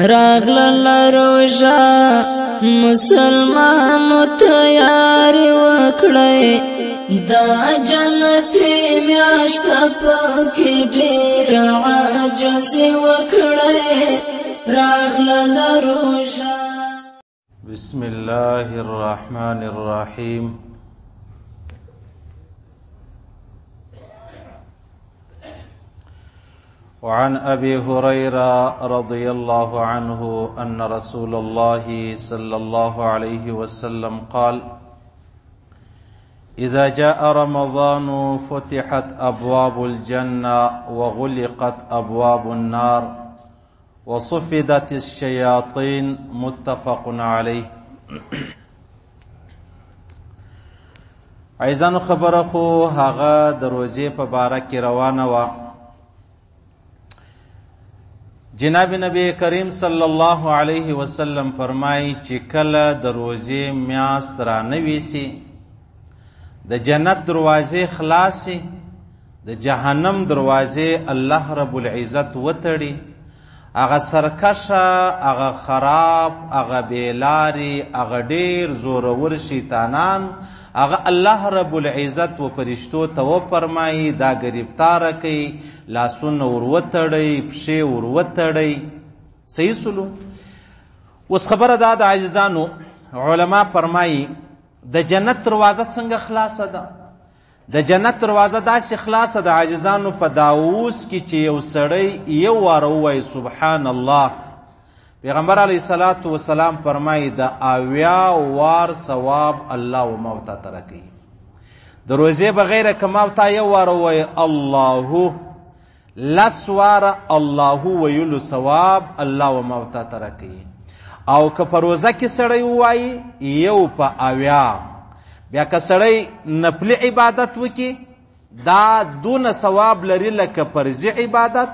راغلل روژه مسلمانو تیاری وکړئ دا جنتي میاشت پکې ډېر عاجز وکړئ راغلل روژه. بسم الله الرحمن الرحيم. وعن أبي هريرة رضي الله عنه أن رسول الله صلى الله عليه وسلم قال: إذا جاء رمضان فتحت أبواب الجنة وغلقت أبواب النار وصفدت الشياطين. متفق عليه. عايزانو خبره خو هغه د روزې په باره کې روانه وه. جناب نبی کریم صلی الله علیه وسلم فرمایي چې کله د روزې میاشت رانوي سي د جنت دروازې خلاصي د جهنم دروازې الله رب العزت وتړي. هغه سرکشه، هغه خراب، هغه بیلاری، هغه ډیر زورور شیطانان هغه الله رب العزت و فرشتو ته وفرمایي دا گرفتاره کوي، لاسونه وروتړئ، پښې وروتړئ. صحیح سلو. اوس خبره دا د عاجزانو علما فرمایي د جنت دروازه څنګه خلاصه ده؟ د جنت دروازه داسې خلاصه د عاجزانو په داوس کې چې یو سړی یو واره ووایي سبحان الله. پیغمبر علیه الصلاة والسلام فرمایي د 80 وار ثواب الله و موتا ترکي. د روزې بغیره که موتا یو واره ووایي الله، 10 واره الله ویلو ثواب الله و موتا ترکي. او که په روزه کې سړی ووایي یو په 80، بیا که سړی نفلي عبادت وکړي دا دونه ثواب لري لکه فرضي عبادت،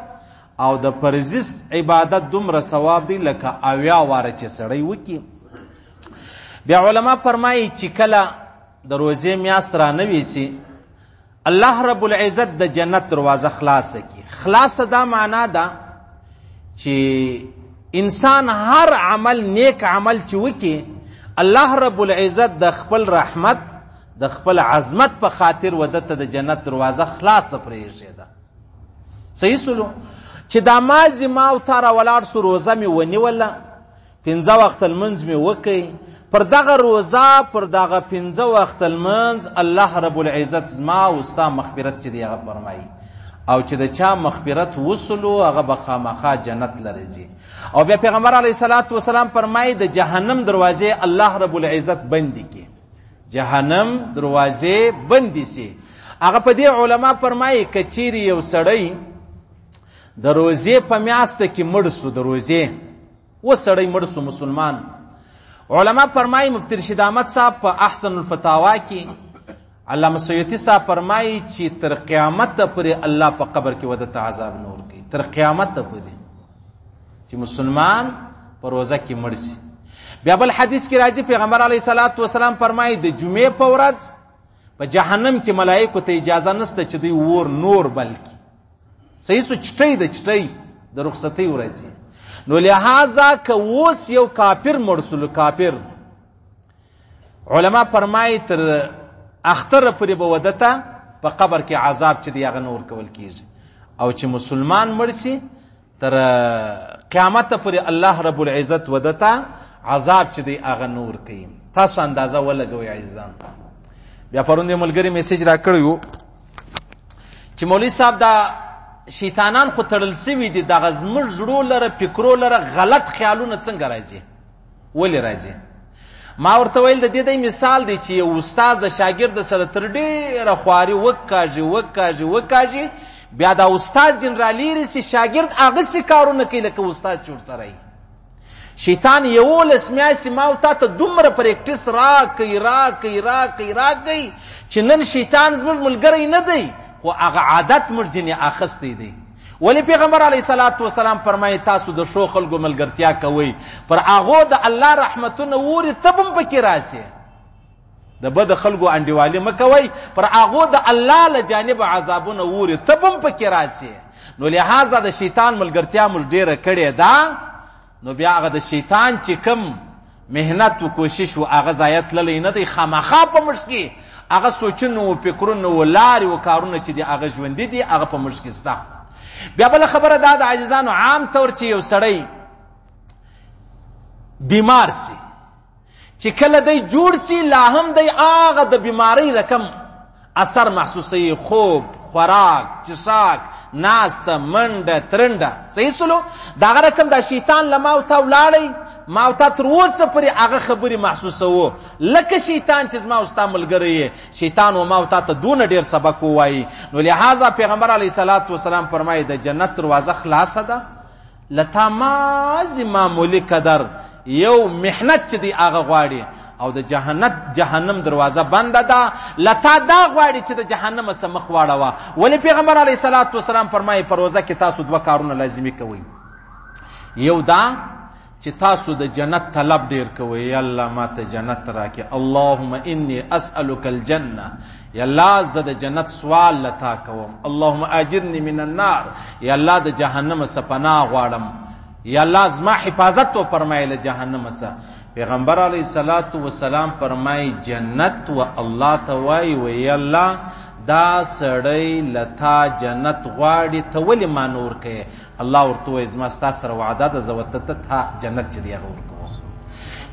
او د فرضي عبادت دومره ثواب دی لکه 80 واره چې سړی وکړي. بیا علما فرمایي چې کله د روزې میاشت رانوي سي الله رب العزت د جنت دروازه خلاصه کړي. خلاصه دا معنا ده چې انسان هر عمل نیک عمل چې وکړي الله رب العزت د خپل رحمت د خپل عظمت په خاطر ودته د جنت دروازه خلاصه پرېږدي ده. صحیح سلو. چې دا مازی ما او تا راولاړ سو روزه مې ونیوله، 5 وخت لمونځ مې وکړي، پر دغه روزه پر دغه 5 وخت لمونځ الله رب العزت زما او ستا مغفرت چې دی هغه فرمایي، او چې د چا مغفرت وصلو هغه به خامخا جنت لره ځي. او بیا پیغمبر علیه الصلاة والسلام فرمایي د جهنم دروازې الله رب العزت بندي کړي. جهنم دروازې بندي سي. هغه په دې علما فرمایي که چیرې یو سړی د روزې په میاشته کې مړ سو، د روزې و سړی مړ سو مسلمان، علما فرمایي مفتی رشید احمد صاحب په احسن الفتاوا کې، علامه سیوطي صاحب فرمایي چې تر قیامت پورې الله په قبر کې ودته عذاب نور کوي، تر قیامت پورې چې مسلمان په روزه کې مړ سي. بیا بل حدیث کې راځي پیغمبر علیه الصلاة والسلام فرمایي د جمعې په ورځ په جهنم کې ملائکو ته اجازه نشته چې دوی اور نور بلکې صحیح سو چټۍ د چټۍ د رخصتۍ ورځي. نو لہذا که اوس یو کافر مړ سو، کافر علما فرمایي تر اختر پورې به ودته په قبر کې عذاب چې دی هغه نور کول کیږي، او چې مسلمان مړ سي تر قیامت پورې الله رب العزت ودته عذاب چې دی هغه نور کوي. تاسو اندازه ولګوئ عزیزان. بیا پرون یو ملګري میسیج را کړی چې مولوي صاحب دا شیطانان خو تړل سوي دي، دغه زموږ زړو لره فکرو لره غلط خیالونه څنګه راځي؟ ولې راځي؟ ما ورته ویل د دې مثال دی چې یو استاد د شاګرد سره تر ډېره خواري وکاږي، بیا دا استاد جنرالیری سي شاګرد هغسې کارونه کوي لکه استاد چې ورسره وي. شیطان 11 میاشتې ما او تا ته دومره پریکټس راکوي چې نن شیطان زموږ ملګری نه دی، خو هغه عادت موږ ځینې اخیستی دی. ولی پیغمبر علیه الصلاة والسلام فرمایي تاسو د ښو خلکو ملګرتیا کوئ، پر هغو د الله رحمتونه اوري تب هم پکې راسي. د بد خلکو انډیوالي مه کوئ، پر هغو د الله له جانبه عذابونه اوري تب هم پکې راسي. نو لہذا د شیطان ملګرتیا موږ ډېره کړې ده، نو بیا هغه د شیطان چې کم مهنت و کوشش و هغه ضایع تللی نه دی. خامخا په موږ کې هغه سوچونه و فکرونه و لارې و کارونه چې دي هغه ژوندي دي، هغه په موږ کې شته. بیا بله خبره دا د عزیزانو، عام طور چې یو سړی بیمار سي، چې کله دی جوړ سي لا هم دی هغه د بیماری رقم اثر محسوسوي، خوب، خوراک، چساک، ناسته، منډه، ترنډه، صحیح سلو د هغه رقم دا شیطان له ما او تا ولاړی، ما او تا تر اوسه پورې هغه خبرې محسوسوو لکه شیطان چې زما او ستا ملګری یې. شیطان و ما او تا ته دونه ډېر سبق ووایي. نو لهذا پیغمبر علیه صلات وسلام فرمایي د جنت دروازه خلاصه ده، له تا مازې معمولي قدر یو محنت چې دی هغه غواړي، او د جهنم دروازه بنده ده، لتا دا غواړي چې د جهنم څخه مخ واړوه. ولی پیغمبر علیه صلات وسلام فرمایي په روزه کې تاسو دوه کارونه لازمي کوئ. یو دا چې تاسو د جنت طلب ډیر کوئ، یا الله ما ته جنت راکې، اللهم انی اسألک الجنه، یا الله زه د جنت سوال لتا کوم، اللهم اجرنی من النار، یا الله د جهنم څخه پناه غواړم، یا الله زما حفاظت و فرمایي له جهنم څخه. پیغمبر علیه الصلاة والسلام فرمایي جنت و الله ته وایي و یا الله دا سړی لتا جنت غواړي ته ولې ما نور کوې؟ الله ورته وایي زما ستا سره وعده ده زه ورته تا جنت چې دی هغه ورکوم.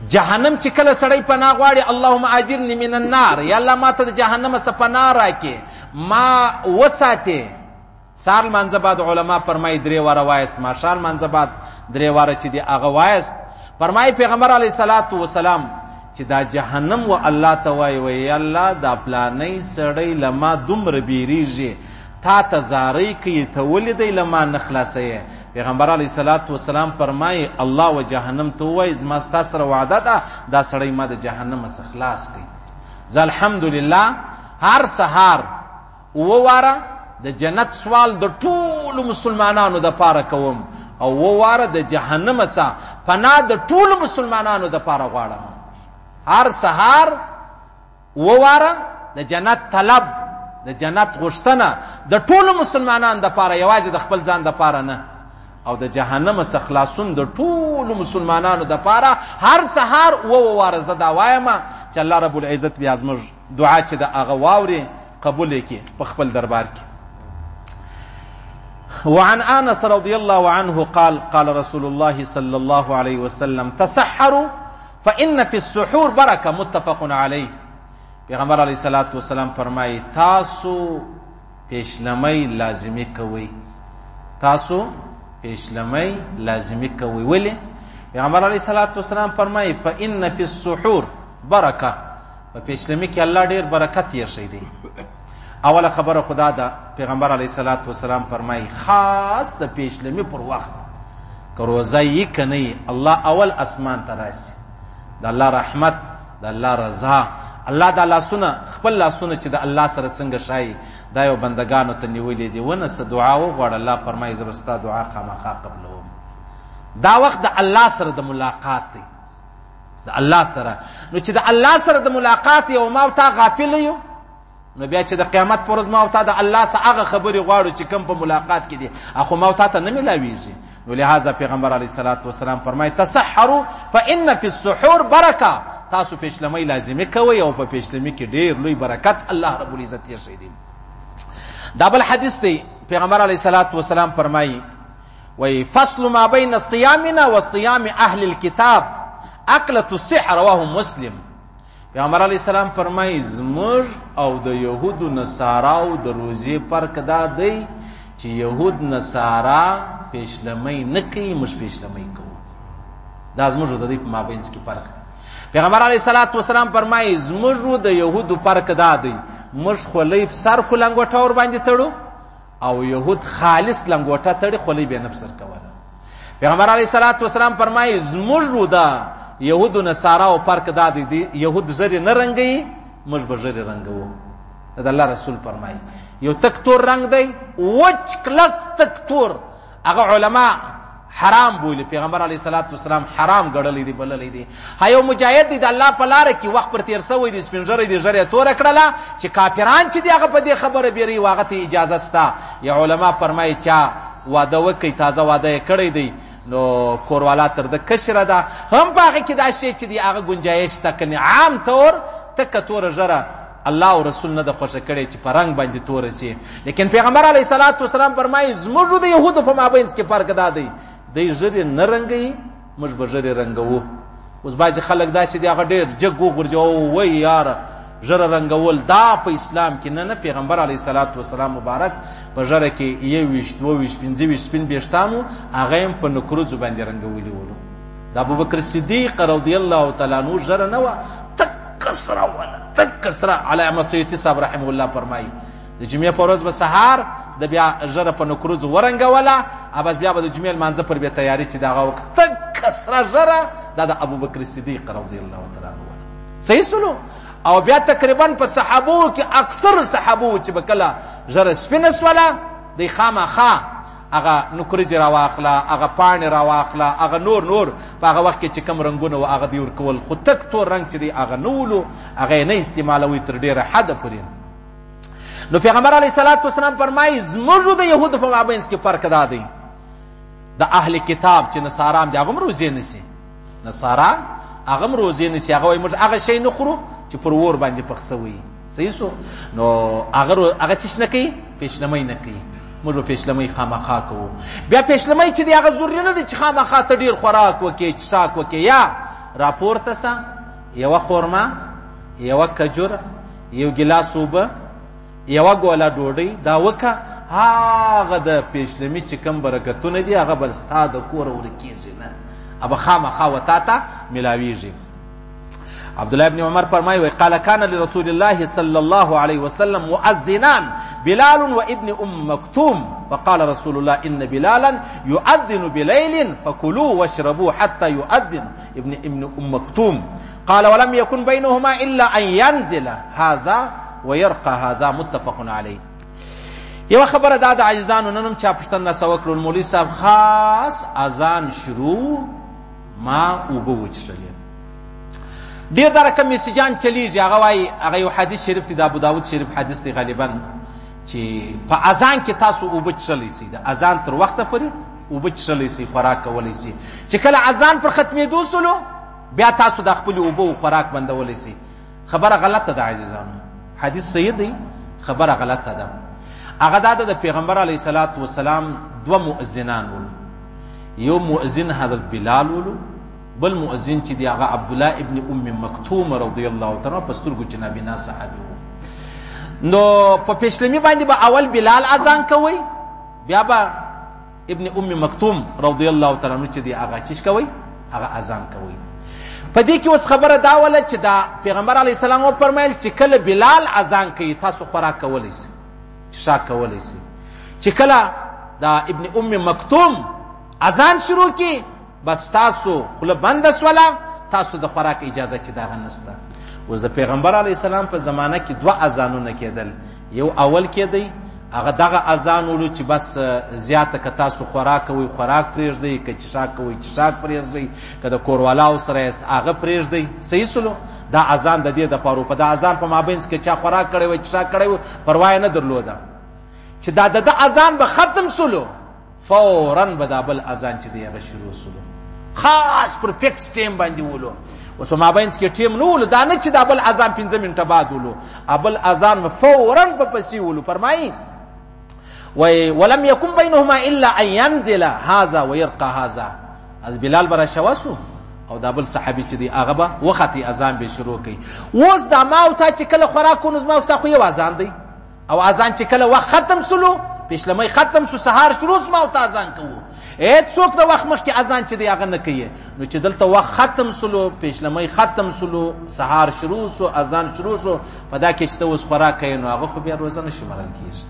جهنم چې کله سړی پناه غواړي اللهم اجرنی من النار، یا الله ما ته د جهنم څخه پناه راکې، ما وساتې. سهار لمانځه بعد علما فرمایي 3 واره وایست، ماښام لمانځه بعد 3 واره چې دی هغه وایست. فرمایي پیغمبر علیه صلات وسلام چې دا جهنم و الله ته وایي وی الله دا پلانی سړی لما دومره بیریږي تا ته زاری کوي ته ولې دی لما نه خلاصوې؟ پیغمبر علیه صلات وسلام فرمایي الله و جهنم ته وایي زما ستا سره وعده ده دا سړی ما د جهنم څخه خلاص کوي. زه الحمدلله هر سهار 9 واره د جنت سوال د ټولو مسلمانانو د پاره کوم، او 9 واره د جهنم څخه پناه د ټولو مسلمانانو د پاره غواړم. هر سهار 9 واره د جنت طلب، د جنت غوښتنه د ټولو مسلمانانو د پاره، یوازې د خپل ځان د پاره نه، او د جهنم څخه خلاصون د ټولو مسلمانانو د پاره. هر سهار 9 واره زه دا وایم چې الله رب العزت بیا زموږ دعا چې د هغه واوري قبول یې کړي په خپل دربار کې. وعن انس رضی الله عنه قال قال رسول الله صلى الله عليه وسلم تسحروا فإن في السحور بركه متفق علیه. پیغمبر علیه الصلاة والسلام فرمایي تاسو پیشلمی لازمی کوئ، تاسو پیشلمی لازمی کوئ. ولی؟ پیغمبر علیه الصلاة والسلام فرمایي فإن في السحور برکه، په پیشلمی کې الله ډیر برکت یې شي دی. اوله خبره خدا ده، پیغمبر علیه الصلاة والسلام فرمایي خاص د پیشلمی پر وخت که روزه یې کنی الله اول اسمان ته راسي، د الله رحمت، د الله رضا، الله د لاسونه خپل لاسونه چې د الله سره څنګه شای دا یو بندگانو ته نیولې دي. ونه څه دعا وغواړه الله فرمایي زه به ستا دعا خامخا قبلوم. دا وخت د الله سره د ملاقات دی، د الله سره. نو چې د الله سره د ملاقات یو ما او تا غافل یو، نو بیا چې د قیامت پر ورځ ما او تا د الله سره هغه خبرې غواړو چې کوم په ملاقات کې دي اخو ما او تا ته نه ملاویږي. نو لهذا پیغمبر علیه الصلاة والسلام فرمایي تسحروا فإن في السحور برکه، تاسو پیشلمی لازمي کوئ او په پیشلمی کې ډیر لوی برکت الله رب العزت یې شي دی. دا بل حدیث دی، پیغمبر علیه الصلاة والسلام فرمایي وی فصل ما بین صيامنا وصيام اهل الكتاب اکلة السحر رواه مسلم. پیغمبر علیه السلام فرمایي زموږ او د یهودو نصاراو د روزې فرق دا دی چې یهود نصارا پیشلمی نه کوي، موږ پیشلمی کوو. دا زموږ د دې په مابینځ کې فرق دی. پیغمبر علیه الصلاة والسلام فرمایي زموږ د یهودو فرق دا دی موږ خولۍ په سر کو لنګوټه ور باندې تړو، او یهود خالص لنګوټه تړي خولۍ به نه په سر کوله. پیغمبر علیه الصلاة والسلام فرمایي زموږ د یهودو نصاراو فرق دا دی یهود زری نه رنګي، موږ به زری رنګو. دا الله رسول فرمایي یو تک تور رنگ دی، وچ کلک تک تور، هغه علما حرام بولی، پیغمبر علیه الصلاة والسلام حرام ګڼلی دی، بللی دی. یو مجاهد دی د الله په لاره کې وخت پر تیر سوی دی، سپین ږیری دی ږیره توره کړله چې کافران چې دی هغه په دې خبره بیری هغه ته اجازه سته. یا علما فرمایي چا واده وکړي، تازه واده یې کړی دی، نو کوروالا تر د کشره ده، هم په هغه کې دا شی چې دی هغه ګنجایش شته که عام طور تکه توره ژره الله او رسول نه د خوښه کړی چې په رنګ باندې توره سي. لیکن پیغمبر علیه الصلاة والسلام فرمایي زموږ د یهودو په مابینځ کې فرق دا دی، دی ژرې نه رنګوي، موږ به ژرې رنګوو. اوس بعضې خلک داسې دي هغه ډېر جګ وغورځي او وایي یاره ژره رنګول دا په اسلام کې نه. پیغمبر علیه الصلاة والسلام مبارک په ژره کې 21 22 25 سپین ویښتان وو، هغه یې په نکروځو باندې رنګولي ولو. د ابوبکر صدیق رضی الله تعالی عنه ژره نه وه، تکه سره وله، تکه سره. علامه سیوطي صاحب رحمه الله فرمایي د جمعې په ورځ به سهار د بیا ژره په نکروځو ورنګوله، بس بیا به د جمعې لمانځه پر بیا تیاري چې د هغه وخت تکه سره ژره دا د ابوبکر صدیق رضی الله تعالی عنه وله. صحیح سلو. او بیا تقریبا په صحابو کې اکثر صحابو چې به کله ژره سپینه سوله دی خامخا هغه نکریځې راواخله، هغه پاڼې راواخله، هغه نور په هغه وخت کې چې کوم رنګونه و هغه دې ورکول، خو تک تور رنګ چې دی هغه نه ولو، هغه یې نه استعمالوي تر ډېره حده پورې. نو پیغمبر علیه الصلاة والسلام فرمایي زموږ د یهودو په مابینځ کې فرق دا دی، د اهل کتاب چې نصارام دي هغه هم روزې نیسي، نصارا هغه هم روزې نیسي، هغه وایي موږ هغه شی نه خورو چې پر اور باندې پخ سوی. صحیح سو. نو هغه چیش نه کوي، پیشلمۍ نه کوي، موږ به پیشلمۍ خامخا کوو. بیا پیشلمۍ چې دی هغه ضروري نه دی چې خامخا ته ډېر خوراک وکړې، څښاک وکړې، یا راپورته سه یوه خورما، یوه کجوره، یو ګیلاس اوبه، یوه ګوله ډوډۍ دا وکړه، هغه د پیشلمي چې کوم برکتونه دي هغه به ستا د کوره ورکېږي نه، هغه خامخا و تا ته میلاویږي. عبدالله ابن عمر فرمایي قال كان لرسول الله صلى الله عليه وسلم مؤذنان بلال وابن مكتوم فقال رسول الله إن بلالا يؤذن بليل فكلوا واشربوا حتى يؤذن ابن مكتوم قال ولم يكن بينهما إلا أن ينزل هذا ويرقى هذا متفق عليه. یو خبره دا د عزیزانو ننم چا پښتنه سو کړل مولوی صاحب خاص اذان شروع ما اوبه وچشلې ډیر دا رقم میسجان چلیږي، هغه وایي هغه یو حدیث شریف دی د ابو داود شریف حدیث دی غالبا چې په اذان کې تاسو اوبه چشلی سي، د اذان تر وخته پورې اوبه چشلی سي، خوراک کولی سي، چې کله اذان پر ختمېدو سلو بیا تاسو د خپل اوبه او خوراک بندولی سي. خبره غلطه ده عزیزانو، حدیث صحیح دی، خبره غلطه ده. هغه دا د پیغمبر علیه الصلاة والسلام دوه مؤذنان ول، یو مؤذن حضرت بلال ولو، بل مؤذن چې دی هغه عبدالله ابن مکتوم رضی الله تعالی په سترګو چې نابینا صحابي و. نو په پیشلمي باندې به اول بلال اذان کوي، بیا به ابن مکتوم رضی الله تعالی عنہ چې دی هغه چیش کوي، هغه اذان کوي. په دې کې اوس خبره دا وله چې دا پیغمبر علیه السلام و فرمایل چې کله بلال اذان کوي تاسو خوراک کولی سئ، څښاک کولی سئ، چې کله دا ابن مکتوم اذان شروع کی بس تاسو خوله بنده سوله، تاسو د خوراک اجازه چې دغه نسته. اوس د پیغمبر علیه السلام په زمانه کې دوه اذانونه کېدل، یو اول کېدی هغه دغه اذان ولو چې بس زیاته که تاسو خوراک کوئ خوراک پرېږدئ، که څښاک کوئ څښاک پرېږدئ، که د کوروالاو سره یاست هغه پرېږدئ. صحیح سلو. دا اذان د دې دپاره په دا اذان په مابینځ کې چا خوراک کړی وی څښاک کړی و پروا یې نه درلوده، چې دا د اذان به ختم سلو فوراً به دا بل اذان چې دی هغه شروع سلو، خاص پر فکس ټیم باندې ولو. اوس په مابینځ کې ټیم نه ولو، دا نه چې دا بل اذان 15 منټه بعد ولو، بل اذان فوراً په پسې ولو. فرمایي ولم يكن بينهما الا ان ينزل هذا ويرقى هذا. از بلال برا شواسو او دا بل صحابي چې دی هغه به وختي اذان به شروع کوي. اوس دا ما او تا چې کله خوراک ونوز ما او تا خو یو اذان دی، او اذان چې کله وخت ختم سلو پیشلمۍ ختم سو سهار شروع ما او تا اذان کوو. څوک د وخت مخکې اذان چې دی هغه نه کوي، نو چې دلته وخت ختم سلو پیشلمۍ ختم سلو سهار شروع سو اذان شروع سو، په دا کې چې ته اوس خوراک کوي نو هغه خو بیا روزه نه شمارل کېږي.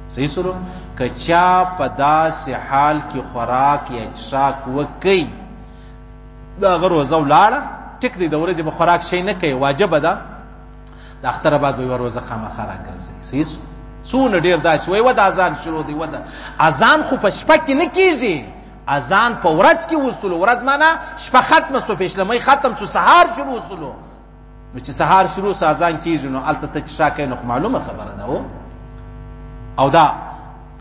صحیح سلو. که چا په داسې حال کې خوراک یا څښاک وکړي د هغه روزه ولاړه ټیک دی، د ورځې به خوراک شی نه کوي، واجبه ده، د اختره بعد به یوه روزه خامخا راګرځوي. صحیح سو. څونه ډېر داسې وایي و د اذان شروع دی، و د اذان خو په شپه کې نه کېږي، اذان په ورځ کې وسلو. ورځ معنا شپه ختمه سو، پیشلمۍ ختم سو، سهار شروع سلو. نو چې سهار شروع سو اذان کېږي نو هلته ته څښاک کوې نو خو معلومه خبره ده او دا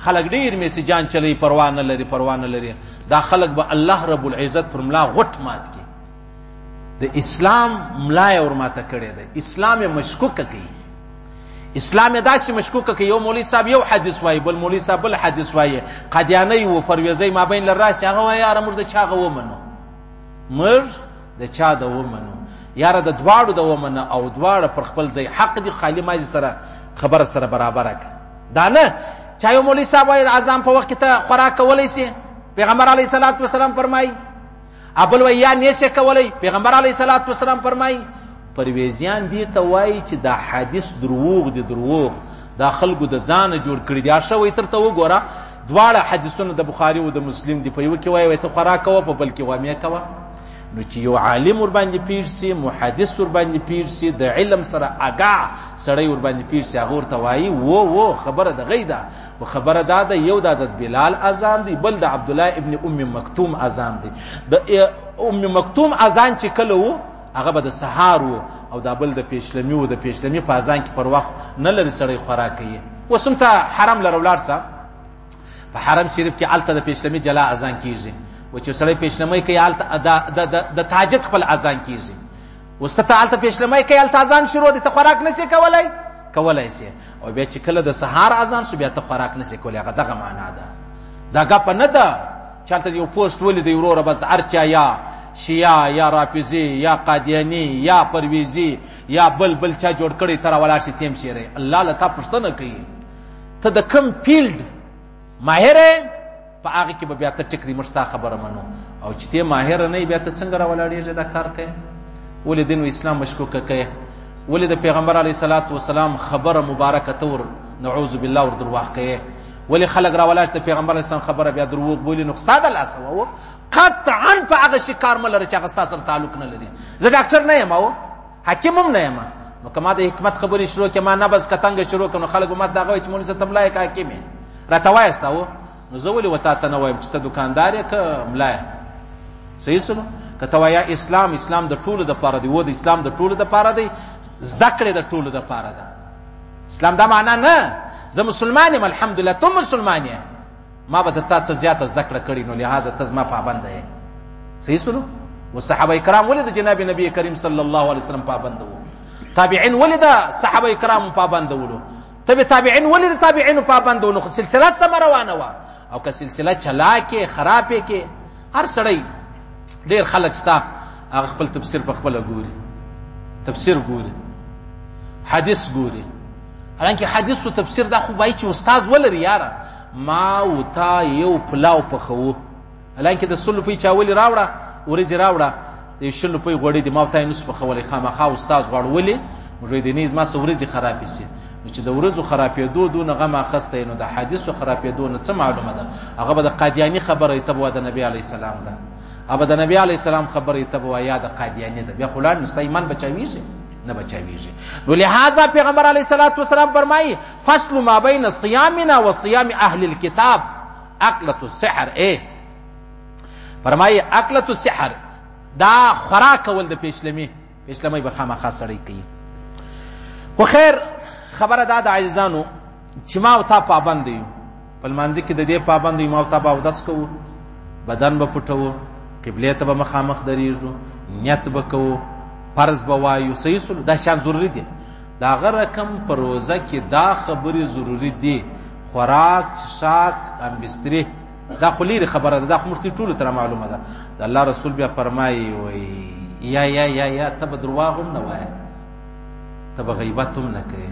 خلک ډیر میسجان چلی پروا نه لري دا خلک به الله رب العزت پر ملا غټ مات کی. د اسلام ملا اور ماته کړی دی، اسلام مشکوک کوي، اسلام داسې مشکوک کوي. یو مولوی صاحب یو حدیث وایي، بل مولوی صاحب بل حدیث وایي، قادیانی و فرویزی مابین لراس هغه وایي یاره موږ د چاغه ومنو، موږ د چا د ومنو، یاره د دواړو د ومنه او دواړه پر خپل ځای حق دي، خالی مازی سره خبره سره برابره کړه. دا نه چا یو مولوی صاحب وایي اذان په وخت کې ته خوراک کولی سي، پیغمبر علیه الصلاۃ والسلام فرمایي، ابل وی یا نیسه کولی، پیغمبر علیه الصلاۃ والسلام فرمایي. پرویزیان دي ته وایي چې دا حدیث دروغ دي، دروغ دا خلکو د ځانه جوړ کړي دي. شوی تر ته وګوره دواړه حدیثونه د بخاري او د مسلم دي، په یو کې وایي ته خوراک کوه، په بل کې وایي مې کوه. نو چې یو عالم ور باندې پیر سي، محدث ور باندې پیر سي، د علم سره آگاه سړی ور باندې پیر سي، هغه ورته وایي و خبره د غیدا او خبره دا ده یو د حضرت بلال اذان دی، بل د عبد الله ابن ام مکتوم اذان دی. د ام مکتوم اذان چې کله وو هغه به د سحار وو او دا بل د پیشلمی وو، د پیشلمی په اذان کې پر وخت نه لري سړی خوراک کوي. وسمته حرم لر ولار سره په حرم شریف کې الته د پیشلمی جلا اذان کیږي، و چې سړی پیشلمی کوي الته د تاجد خپل اذان کیږي. وسته الته پیشلمی کوي الته اذان شروع دي، ته خوراک نسی کولای سي، او بیا چې کله د سحار اذان شو بیا ته خوراک نسی کولای. هغه دغه معنا ده، دا غپ نه ده چالت یو پوسټ ولې دی وروره بس د ارچا یا شیعه یا رافضی یا قادیانی یا پرویزی یا بل چا جوړ کړي تر ولاړ شي تیم شيره. الله لته پښتنه کوي ته د کم فیلډ ماهر په هغه کې به بیا ته ټکري مرستا خبره منو، او چې ته ماهر نه بیا ته څنګه راولاړېږي دا کار کوي. ولې دین اسلام مشکوک کوي، ولې د پیغمبر علیه الصلاۃ والسلام خبره مبارکه تور نعوذ بالله ور دروغ کوي، ولې خلک راولاړ د پیغمبر علیه السلام خبره بیا دروغ بولی. نو استاد الله سو قطعا په هغه شي کار ملره چې هغه سره تعلق نه لري. زه ډاکټر نه یم او حکیم هم نه یم، نو کما د حکمت خبرې شروع کما نه بس کتنګ شروع کنو خلک مت دغه چې مونږ ته تملای کا حکیم راته وایستاو. نو زه ولې وتا ته نه وایم چې ته دکاندار یې که ملای صحیح سلو کته وایا اسلام د ټولو د پاره دی، و د اسلام د ټولو د پاره دی، زده کړې د ټولو د پاره ده. اسلام دا معنا نه زه مسلمان یم الحمدلله ته مسلمان یې، ما به تا څه زیاته زده کړه کړې نو لہذا ته زما پابند یې. صحیح سلو و صحابه کرام ولې د جناب نبی کریم صلی الله علیه وسلم پابند وو، تابعین ولې د صحابه کرام پابند وو، تابعین ولې د تابعین پابند وو. نو سلسله سم روانه و، او که سلسله چلا کې خرابې کې هر سړی ډیر خلک ستا هغه خپل تفسیر په خپل ګوري، تفسیر ګوري، حدیث ګوري. حالانکه حدیث او تفسیر دا خو بای چې استاد ولري یاره ما او تا یو پلاو پخو، حالانکه د سلو په چاولي راوړه ورځي راوړه د شلو په غوړې د ما ته نصف خولې خامخا استاد غوړولې مجوید نیز ما سورځي خرابې سي. نو چې د ورځو خرابېدو دونه غمه خسته نو د حدیثو خرابېدو نه څه معلومه ده؟ هغه به د قادیانی خبره ایتبو د نبی علی السلام ده، هغه د نبی علی السلام خبره ایتبو یا د قادیانی ده، بیا خلان نو ایمان بچاویږي نه بچاویږي. نو لہذا پیغمبر علیه الصلاۃ والسلام فرمایي فصل ما بین صيامنا و صيام اهل الكتاب اکلۃ السحر. فرمایي اکلۃ السحر دا خوراک ول د پیشلمی به خامخا سړی کوي. خو خیر خبره دا د عزیزانو چې ما او تا پابند یو، په لمانځه کې د دې پابند یو، ما او تا به اودس کوو، بدن به پټوو، قبلې ته به مخامخ درېږو، نیت به کوو، فرض به وایو. صحیح سلو دا شان ضروري دي. د هغه رقم په روزه کې دا خبرې ضروري دي، خوراک څښاک امبستري دا خو لیرې خبره ده، دا خو موږ ټولو ته معلومه ده. د الله رسول بیا فرمایي وایي یا ته به درواغ هم نه وایې، ته به غیبت هم نه کوې.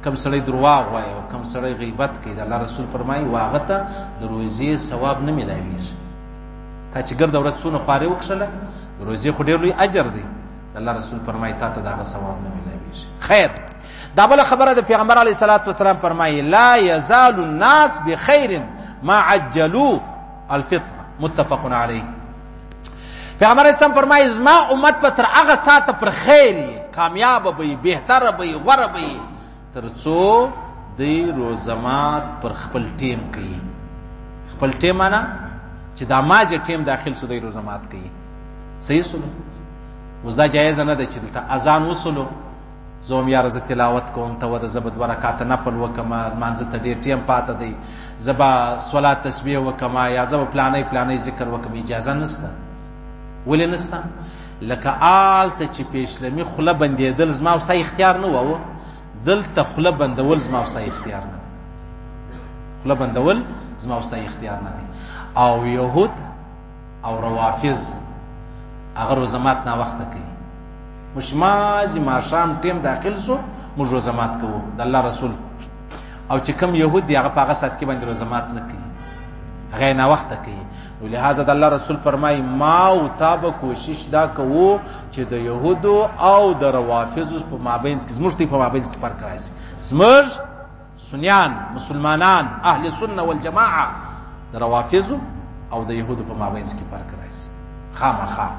کم سړی درواغ وایي او کم سړی غیبت کوي، د الله رسول فرمایي واغه ته د روزې ثواب نه میلاویږي. تا چې ګرده ورځ څونه خوارې وکښله د روزې خو ډېر لوی اجر دی، الله رسول فرمایي تا ته دغه ثواب نه میلاویږي. خیر دا بله خبره د پیغمبر علیه الصلاۃ والسلام فرمایي لا یزال الناس بخیر ما عجلوا الفطر متفق علیه. پیغمبر اسلام فرمایي زما امت په تر هغه ساعته پر خیر کامیاب به بهتر به غوره به تر څو دی روزمات پر خپل ټیم کوي. خپل ټیم معنا چې دا ماجه ټیم داخل سو دی روزمات کوي. صحیح سلو اوس دا جایز نه ده چې دلته اذان وسلو زه هم یاره زه تلاوت کوم ته وده زه به 2 رکعاته نفل وکړم لمانځه ته ډېر ټیم پاته دی زه به صلات تسبیح وکړم یا زه به پلانی ذکر وکړم اجازه نشته ولې نشته لکه آلته چې پیشلمي خوله بندېدل زما او ستا اختیار نه وه دلته خوله بندول زما او ستا اختیار نه دی خوله بندول زما او ستا اختیار نه دی او یهود او روافض هغه روزه مات ناوخته کوي موږ مازی ماښام ټیم داخل سو موږ روزه مات کوو د الله رسول او چې کوم یهود دی هغه په هغه ساعت کې باندې روزه مات نه کوي هغه یې ناوخته کوي نو لہذا د الله رسول فرمایي ما او تا به کوشش دا کوو چې د یهودو او د روافضو په مابینځ کې زموږ په مابینځ کې فرق راشي زموږ سنیان مسلمانان اهل سنه والجماعه د روافضو او د یهودو په مابینځ کې فرق راشي خامخا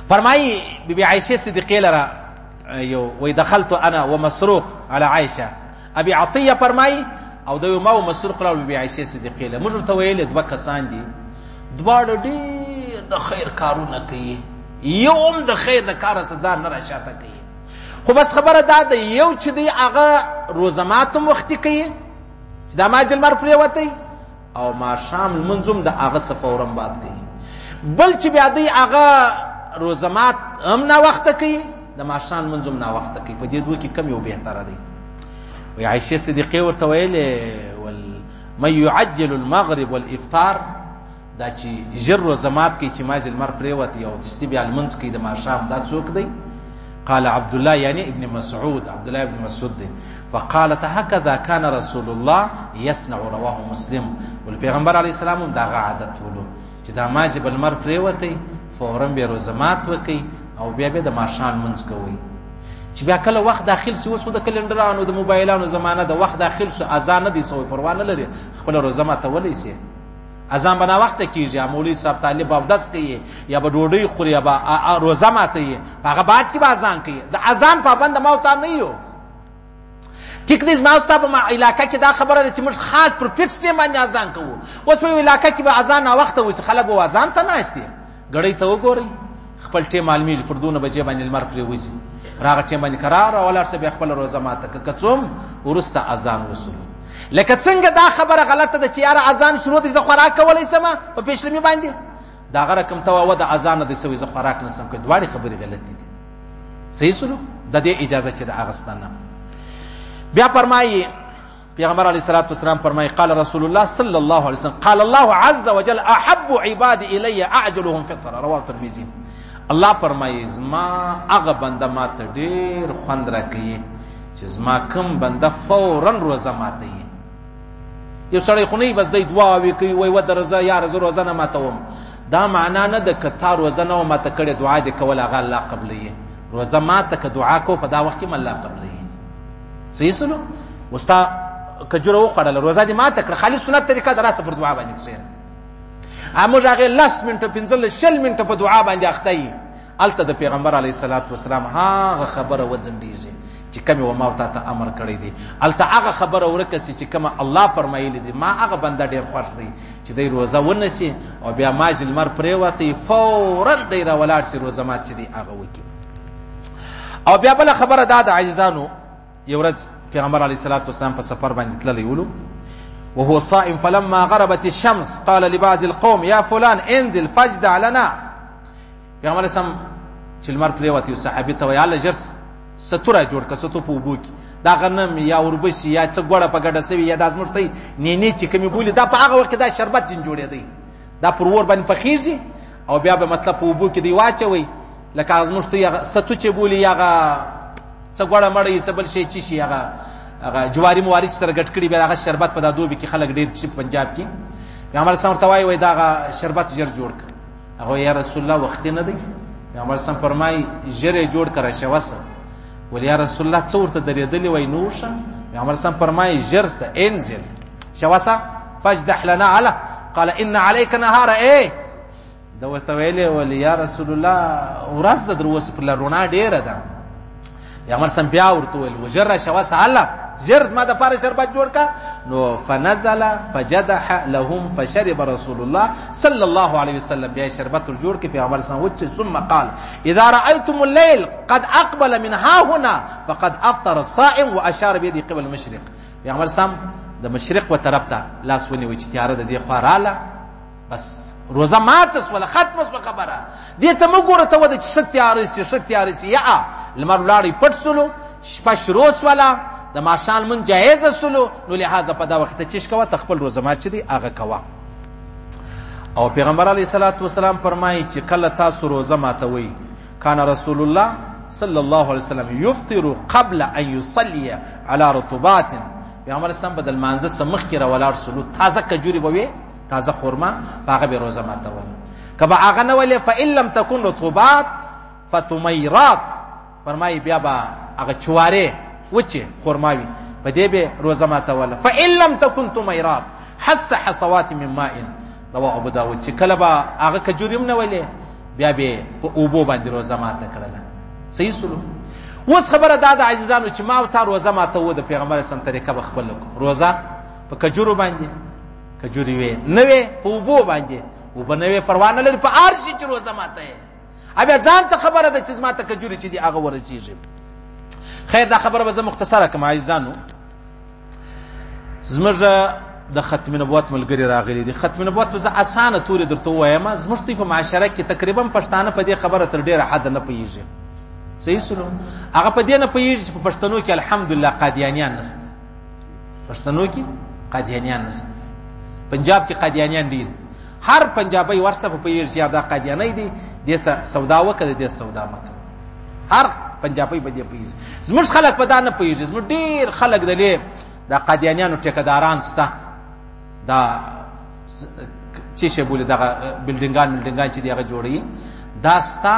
فرمایي بیبي عائشه صدیقه لرا یو وی دخلت انا ومسروق على عائشه ابي عطيه فرمایي او د ما او مسروق له بیبي عائشه صدیقه له موږ ته ویل 2 کسان دي دواړه ډېر د خیر کارونه کوي یوم د خیر د کار څخه ځان نه راشاته کوي خو بس خبره دا ده یو چې دی هغه روزه ماتم وختي کوي چې د ماجل مر پریوتی او ما شام منظم د هغه فورم بعد کوي بل چې بیا دی هغه روزه مات هم نه وخت کوي د ما شام منظم نه وخت کوي په دې دوه کې کم یو بهتره دی وی عائشه صدیقه ورته ویلې من يعجل المغرب والافطار دا چې جر روزه مات کوي چې ماجل مر پریوتی او دستی بیا المنځ کوي د ما شام دا څوک دی قال عبد الله يعني ابن مسعود عبد الله ابن مسعود دي فقالت هكذا كان رسول الله يصنع رواه مسلم والپیغمبر علیه السلام دا عادت ولو چې دا ماجب المر پریوتی فورا به روزمات وکي او بیا به د ماشان منځ کوي چې بیا کله وخت داخل سي اوس د کلندرانو د موبایلانو زمانه د وخت داخل سو اذان دي سوې پروا نه لري خپل روزمات ولې سي اذان بنا وخت کیږي مولوی صاحب طالب او داس کوي یا به ډوډۍ خوري یا به روزه ماته هغه بعد کې اذان کوي د اذان پابند موت نه یو ټیک دې ما اوسه په علاقې کې دا خبره ده چې موږ خاص پر فکس ټیم باندې اذان کوو اوس په علاقې کې به اذان وخت و چې خلک و اذان ته نه استي غړې ته وګوري خپل ټیم عالمي پر 2 بجې باندې المر پرې وځي راغه ټیم باندې قرار او ولر سه خپل روزه ماته کڅوم ورسته اذان وصول لکه څنګه دا خبره غلطه ده چې یار اذان شروع دي زه خوراک کولای سم په پېښلمي باندې دا غره کوم ته و د اذان د سوي زه خوراک نسم کوي دواړي خبرې غلطې دي صحیح سلو د دې اجازه چې د اغستانه بیا فرمایي پیغمبر علیه الصلاه والسلام فرمایي قال رسول الله صلی الله علیه وسلم قال الله عز وجل احب عبادي الي اعجلهم فطرا رواه الترمذي الله فرمایي زما هغه بنده ماته ډیر خوند راکړي چې زما کوم بنده فورا روزه ماته یو سړی خو نه بس دی دعا وی کوي وای و درزه یا رز روزه نه ماتوم دا معنا نه د کتا روزه نه ماته کړي دعا دې کول هغه الله قبلې روزه ماته ک دعا کو په دا وخت کې الله قبلې صحیح سلو وستا کجوره وخړل روزه دې ماته کړ خالص سنت طریقه دراسه پر دعا باندې کړي امو هغه لاس منټه 15 منټه په دعا باندې اخته الته د پیغمبر علیه الصلاۃ والسلام هغه خبره وځندېږي چې کوم و ما ته امر کړی دی الته هغه خبره ورکسي چې کوم الله فرمایلی دی ما هغه بنده ډیر خوښ دی چې دی روزه ونسی او بیا ماجل مر پریوتی فورا دی را ولاړ سي روزه مات چې دی هغه وکي او بیا بل خبره دا د عاجزانو یو ورځ پیغمبر علیه الصلاۃ والسلام په سفر باندې تللی ولو وهو صائم فلما غربت الشمس قال لبعض القوم يا فلان انزل فاجدع لنا پیغمبر اسلام چې مر پریوتی صحابي ته ویاله جرس ستوره جوړ که ستو په وبو کې دا غنم یا وربشي یا څه ګوړه په ګډه سوي یا د ازمرتي نه چې کمی بولی دا په هغه وخت دا شربت جن جوړې دی دا پر ور باندې پخېږي او بیا به مطلب په وبو کې دی واچوي لکه ازمرتي ستو چې بولی هغه څه ګوړه مړی څه بل شي چې شي هغه جواری موارد سره ګټ کړي بیا هغه شربت په دادو کې خلک ډیر چې پنجاب کې پیغمبر سم توای وای دا شربت جر جوړ ک هغه یا رسول الله وخت نه دی پیغمبر سم فرمای جره جوړ کړه شوسه ول یا رسول الله څورته درېدلې وای نوشه پیغمبر سم فرمای جرس انزل شوسه فاجدح لنا على قال ان عليك نهار ايه دا ورته ویلې ول یا رسول الله ورځ د دروس پر لرونه ډیره ده پیغمبر سم بیا ورته ویل وجره شوسه الله ژر زما دپاره شربت جوړ کا. نو فنزل فجدح لهم فشرب رسول الله صلی الله علیه وسلم. بیا شربت جوړ کې پیغمبر صلی الله علیه وسلم ثم قال اذا رايتم الليل قد اقبل من ها هنا فقد افطر الصائم واشار بيده قبل المشرق. پیغمبر صلی الله علیه وسلم د مشرق و طرف ته لاس ونیوی چې تیاره د دې خوا راله، بس روزه ماته سوله، ختمه سوه خبره. دې ته مه ګوره ته وده چې ښه تیاره سي ښه تیاره سي، یا لمر ولاړی پټ سولو، شپه شروع سوله، د ماښام لمونځ جایزه سولو، نو لحاظه په دا وخت ته چیش کوه، ته خپل روزه مات چې دی هغه کوه. او پیغمبر علیه الصلاة والسلام فرمایي چې کله تاسو روزه ماتوئ، کان رسول الله صلی الله علیه وسلم یفطر قبل ان یصلی علی رطوبات. پیغمبر اسلام به د لمانځه څخه مخکې راولاړ سولو، تازه کجوري به وي، تازه خرما، په هغه به روزه ماتوله. که به هغه نه ولې فإن لم تکن رطوبات فتمیرات، فرمایي بیا به هغه چوارې وچې خرما وي، په دې به روزه ماتوله. فإن لم تکن تمیرات حس حصوات من ماء، رواه ابو داود. چې کله به هغه کجوري هم نه ولې، بیا به په اوبو باندې روزه ماته کړله. صحیح سلو. اوس خبره دا د عزیزانو چې ما او تا روزه ماتوو، د پیغمبر اسلام طریقه به خپله کړو. روزه په کجورو باندې، کجوري وې نه وې په اوبو باندې، اوبه نه وې پروا نه لري، په هر شي چې روزه ماته یې. بیا ځان ته خبره ده چې زما ته کجوري چې دي هغه ورسېږي. خیر دا خبره به زه مختصره کړم عزیزانو. زموږ د ختم نبوت ملګري راغلي دي. ختم نبوت به زه اسانه تورې درته ووایم. زموږ دوی په معاشره کې تقریبا پښتانه په دې خبره تر ډېره حده نه پوهېږي. صحیح سلو. هغه په دې نه پوهېږي چې په پښتنو کې الحمدلله قادیانیان نشته. پښتنو کې قادیانیان نشته. پنجاب کې قادیانیان ډېر. هر پنجابی ورسه په پوهېږي چې دا قادیانی دی، دې سودا وکړه، دې سودا مه کوه. هر پنجابی په دې پوهېږي. زموږ خلک په دا نه پوهېږي. زموږ ډېر خلک د دې د قادیانیانو ټیکهداران شته، دا چې شی بولي دغه بلډینګان چې دی هغه جوړوي، دا شته.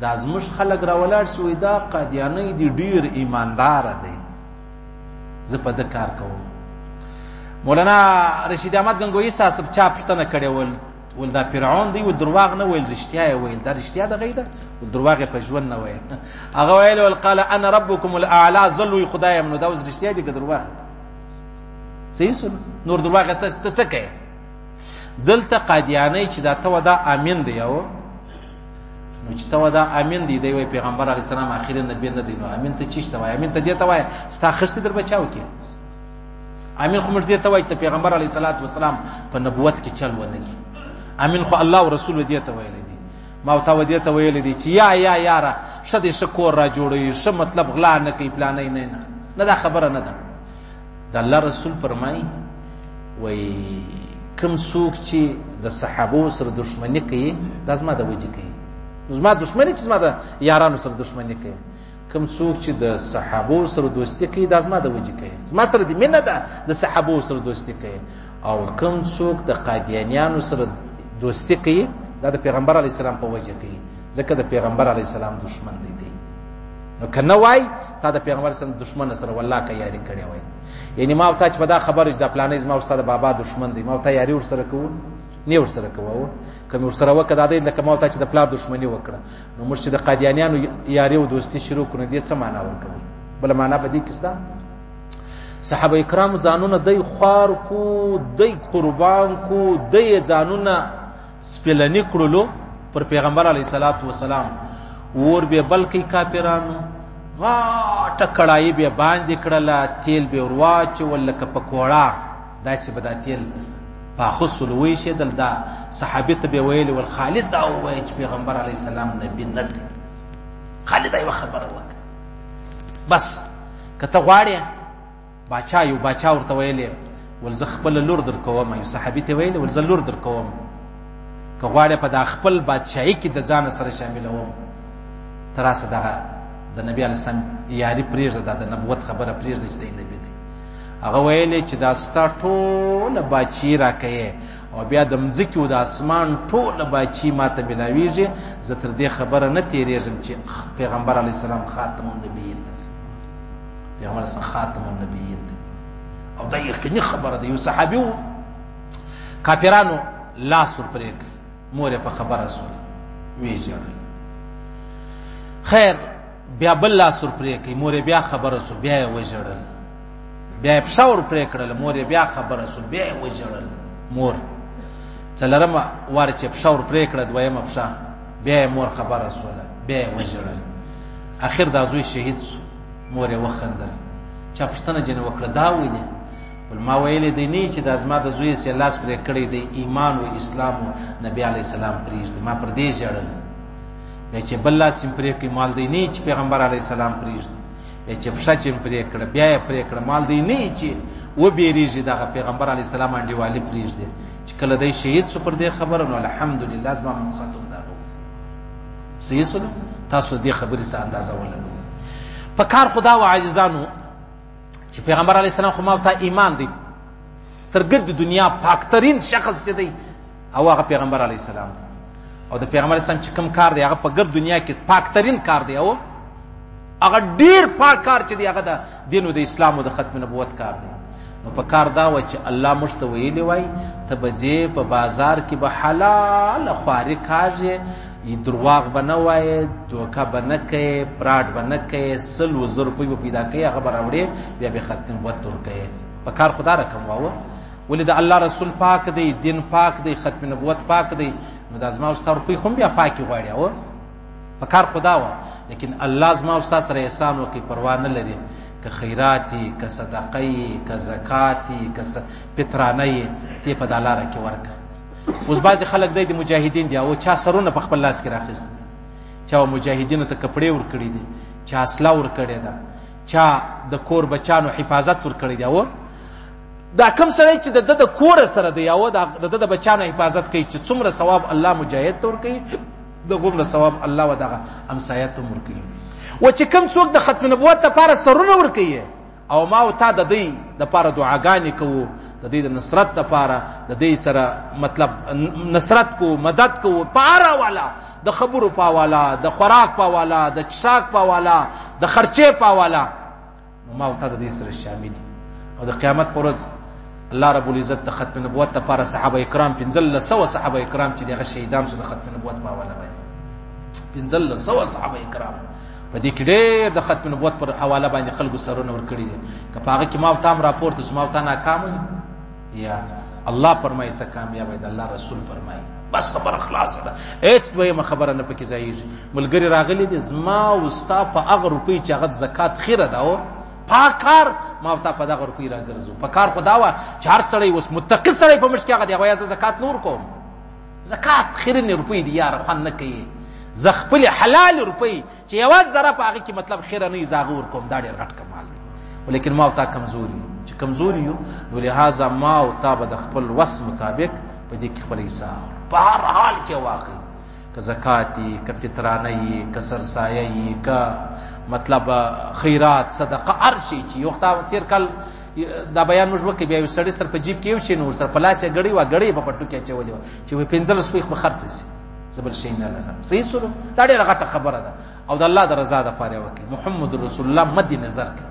دا زموږ خلک راولاړ شي وایي دا قادیانی دی، ډېر ایمانداره دی، زه په ده کار کوم. مولانا رشید احمد گنگویی صاحب چا پوښتنه کړې ول دا فرعون دی، ول درواغ نه ویل، رښتیا یې ویل. دا رښتیا دغه ده، ول درواغ یې په ژوند نه ویل. هغه ویل ول قال انا ربکم الاعلی، ظلوی خدایم. نو دا اوس رښتیا دي که درواغ؟ صحیح سو. نور درواغ ته څه کوې؟ دلته قادیانی چې دا ته ودا امین دی، او نو چې ته ودا امین دی، دی وایي پیغمبر علیه السلام آخري نبی نه دی. نو امین ته چیشته وایي؟ امین ته دې ته وایي ستا خښتې در بچاو کې. امین خو موږ دې ته وایي چې پیغمبر علیه الصلاة والسلام په نبوت کې چل ونه کړي. امین خو الله او رسول دې ته ویلی دي. ما او تا دې ته ویلی دي چې یا یاره ښه دې ښه کور را جوړوي، ښه مطلب غلا نه کوي، پلانۍ نه دا خبره نه ده. د الله رسول فرمایي وایي کوم څوک چې د صحابو سره دښمني کوي دا زما د وجې کوي. زما دښمني چې زما د یارانو سره دښمني کوي. کوم څوک چې د صحابو سره دوستي کوي دا زما د وجې کوي. زما سره د مینه ده، د صحابو سره دوستي کوي. او کوم څوک د قادیانیانو سره دوستي کوي دا د پیغمبر علیه السلام په وجه کوي، ځکه د پیغمبر علیه السلام دښمن دی. نو که نه وای تا د پیغمبر سره دښمن سره والله که یاري کړې وای. یعنی ما او تا چې په دا خبره چې دا پلانۍ زما او ستا د بابا دښمن دی، ما او تا یاري ورسره کوو؟ نه ورسره کوو. که مې ورسره وکړه دا دی لکه ما او تا چې د پلار دښمني وکړه. نو موږ چې د قادیانیانو یاري او دوستي شروع کړو، دې څه معنا ورکوي؟ بله معنا په دې کې شته. صحابه کرامو ځانونه دی خوار کو، دی قربان کو، دی ځانونه سپېلني کړلو پر پیغمبر علیه الصلاة والسلام. اور به بل کوي کافرانو، غاټه کړایي به باندې کړله، تیل به ور واچول لکه پکوړه، داسې به دا تیل پاخه سولو وایېښېدل. دا صحابي ته به ویلې ول خالد دا ووایه چې پیغمبر علیه السلام نبي نه دی. خالد دا یوه خبره وکړه. بس که ته غواړې باچا، یو باچا ورته ویلې ول زه خپله لور در کوم، یو صحابي ته ویلې ول زه لور در کوم، که غواړې په دا خپل بادشاهي کې د ځانه سره شاملوم، ته راسه دغه د نبي علیه السلام یاري پرېږده، دا د نبوت خبره پرېږده چې دی نبي دی. هغه ویلې چې دا ستا ټوله باچي راکوې او بیا د مځکې او د اسمان ټوله باچي ما ته میلاویږي، زه تر دې خبره نه تېرېږم چې پیغمبر علیه السلام خاتم النبیین دی. پیغمبر علیه السلام خاتم النبیین دی. او دا یقیني خبره ده. یو صحابي و، کافرانو لاس ور پرې کړ، مور یې په خبره سول، ویې ژړل. خیر بیا بل لاس ور پرې کړ، مور یې بیا خبره سول، بیا یې وژړل. بیا یې پښه ور پرې کړله، مور یې بیا خبره شول، بیا یې وژړل مور. څلورمه وار چې پښه ور پرې کړه، دویمه پښه، بیا یې مور خبره شوله، بیا یې وژړل. اخر دا زوی شهید شو. مور یې وخندل. چا پوښتنه جنې وکړه دا ولې؟ ما ویلې دی نه چې دا زما د زوی سې لاس پرې کړی دی، ایمان و اسلام و نبی علیه السلام پرېږدي، ما پر دې ژړل. بیا چې بل لاس چې پرې کړي مال دی نه چې پیغمبر علیه السلام پرېږدي. بیا چې پښه چې پرې کړه بیا یې پرې کړه، مال دی نه چې وبېرېږي دغه پیغمبر علیه السلام انډیوالي پرېږدي. چې کله دی شهید شو پر دې خبره، نو الحمدلله زما مقصد همدا و. صحیح سلو تاسو دې خبرې څه اندازه ولرئ. په کار خدا و عاجزانو چې پیغمبر علیه السلام خو ما ته ایمان دی، تر ګرد دنیا پاکترین شخص چې دی او هغه پیغمبر علیه السلام دی. او د پیغمبر اسلام چې کوم کار دی هغه په ګرد دنیا کې پاکترین کار دی، او هغه ډیر پاک کار چې دی هغه د دین او د اسلام او د ختم نبوت کار دی. نو په کار دا و چې الله موږ ته ویلي وای ته به ځې په بازار کې به حلال خواري کاږې، درواغ به نه وایې، دوکه به نه کوې، فراډ به نه کوې، 100 روپۍ به پیدا کوې، هغه به راوړې بیا به ختم نبوت ورکوې. په کار خدا رقم واوه. ولې د الله رسول پاک دی، دین پاک دی، ختم نبوت پاک دی، نو د زما او ستا روپۍ خو بیا پاکې غواړي. او په کار خدا وه، لیکن الله زما او ستا سره احسان وکړي، پروا نه لري که خیراتی، که صدقی، که زکاتی، که فطرانه تی په دا لاره کې ورکړه. اوس بعضې خلک دی د مجاهدین دي او چا سرونه په خپل لاس کې راخیست، چا مجاهدینو ته کپړې ورکړي دي، چا اسله ورکړې ده، چا د کور بچانو حفاظت ورکړی دی. او دا کم سړی چې د ده د کور سره دی او د ده د بچانو حفاظت کوي، چې څومره ثواب الله مجاهد ته ورکوي، دغومره ثواب الله و دغه همسایه ته ورکوي. و چې کوم څوک د ختم نبوت دپاره سرونه ورکوي او ما او تا د دوی دپاره دعاګانې کوو، د دوی د نصرت دپاره د دوی سره مطلب نصرت کوو، مدد کوو، په هر حواله، د خبرو په حواله، د خوراک په حواله، د څښاک په حواله، د خرچې په حواله، نو ما او تا د دوی سره شامل. او د قیامت په ورځ الله رب العزت د ختم نبوت دپاره صحابه کرام 1500 صحابه کرام چې دغه شهیدان شو د ختم نبوت په حواله باندې، 1500 صحابه کرام په دې کې ډېر د ختم نبوت پر حواله باندې خلکو سرونه ورکړي دي. که په هغه کې ما او تا هم راپورته شو، ما او تا ناکام یا الله فرمایي ته کامیاب یې، د الله رسول فرمایي، بس خبره خلاصه ده، هېڅ دویمه خبره نه پکې ځایېږي. ملګري راغلي دي، زما او ستا په هغه روپۍ چې هغه زکات خیره ده او پاک کار، ما او تا په دغه روپۍ راګرځو. په کار خو دا وه چې هر سړی اوس متقي سړی په مشت کې هغه دی، هغه زه زکات نه ورکوم، زکات خیرنې روپۍ دي یاره، خوند نه کوي. زه خپلې حلال روپۍ چې یوه ذره په هغې کې مطلب خیره نه وي زه هغه ورکوم، دا ډېر غټ کمال دی. ولیکن ما او تا کمزور یو، چې کمزور یو نو لهذا ما او تا به د خپل وس مطابق په دې کې خپل حصه په هر حال کې واخلي، که زکات یي، که فطرانه یي، که سرسایه یي، که مطلب خیرات، صدقه، هر شی چې یو وخت تېر کال دا بیان موږ وکړي، بیا یو سړي سره په جیب کې یو شی نه ورسره په لاس یې ګړۍ وه، ګړۍ به په پټو کې اچولې وه چې 15 روپۍ به خرڅ شي، زه بل شی نه لرم. صحیح سلو دا ډېره غټه خبره ده او د الله د رضا دپاره یې وکړي، محمد رسول الله مد نظر کړي.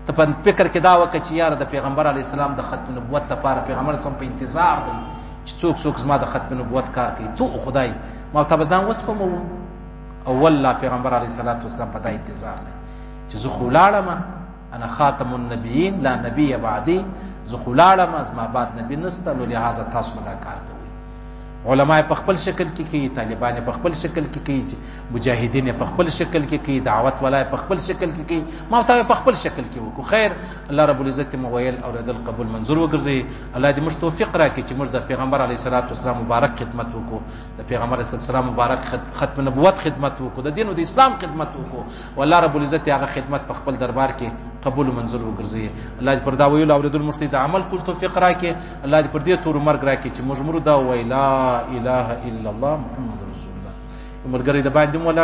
ته په فکر کې دا وکړه چې یاره د پیغمبر علیه السلام د ختم نبوت دپاره پیغمبر سم په انتظار دی چې څوک زما د ختم نبوت کار کوي. تو خدای ما ته به ځان وسپموم او والله پیغمبر علیه السلام په دا انتظار دی چې زه خو ولاړم، انا خاتم النبیین لا نبی بعدی، زه خو ولاړم، زما بعد نبی نسته، نو لهذا تاسو به دا کار کوئ. علماء په خپل شکل کې کوي، طالبان په خپل شکل کې کوي، مجاهدین په خپل شکل کې کوي، دعوت والای په خپل شکل کې کوي، ما ته په خپل شکل کې وکړو. خیر الله رب العزت مو ویل اوریدل قبول منظور وګرځي. الله دې موږ توفیق راکړي چې موږ د پیغمبر علیه السلام مبارک خدمت وکړو، د پیغمبر علیه السلام مبارک ختم نبوت خدمت وکړو، د دین او د اسلام خدمت وکړو، والله رب العزت هغه خدمت په خپل دربار کې قبول منظور وګرځي. الله دې پر دا ویلو اوریدل موږ ته د عمل کول توفیق راکړي. الله دې پر دې تور مرګ راکړي چې موږ مرو دا ویلا اله الا الله محمد رسول الله. ملګری د باندې مولا